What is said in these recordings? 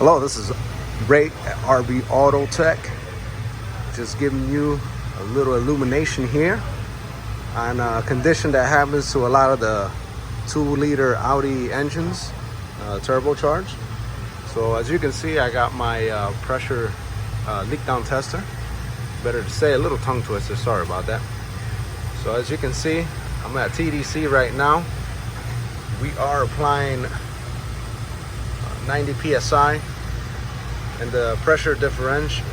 Hello, this is Ray at RB Auto Tech. Just giving you a little illumination here on a condition that happens to a lot of the 2-liter Audi engines, turbocharged. So as you can see, I got my pressure leak down tester. Better to say, a little tongue twister, sorry about that. So as you can see, I'm at TDC right now. We are applying 90 psi, and the pressure differential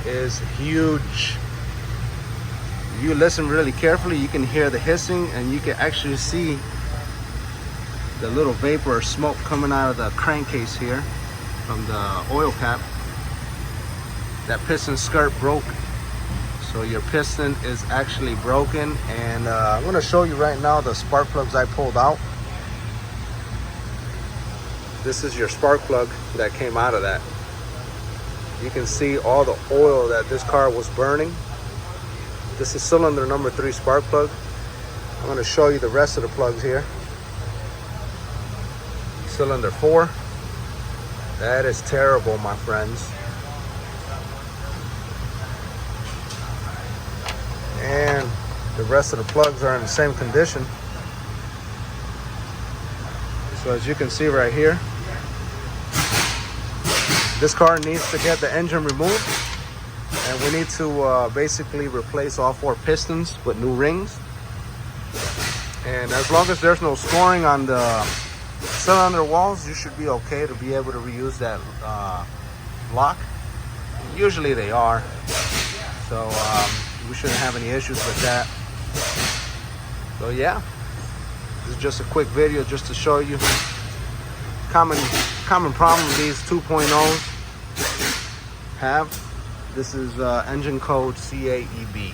is huge. If you listen really carefully, you can hear the hissing, and you can actually see the little vapor or smoke coming out of the crankcase here from the oil cap. That piston skirt broke, so your piston is actually broken. And I'm going to show you right now the spark plugs I pulled out. This is your spark plug that came out of that. You can see all the oil that this car was burning. This is cylinder number 3 spark plug. I'm going to show you the rest of the plugs here. Cylinder 4. That is terrible, my friends. And the rest of the plugs are in the same condition. So as you can see right here, this car needs to get the engine removed, and we need to basically replace all 4 pistons with new rings. And as long as there's no scoring on the cylinder walls, you should be okay to be able to reuse that lock. Usually they are, so we shouldn't have any issues with that. So yeah, this is just a quick video just to show you common problem these 2.0s have. This is engine code CAEB.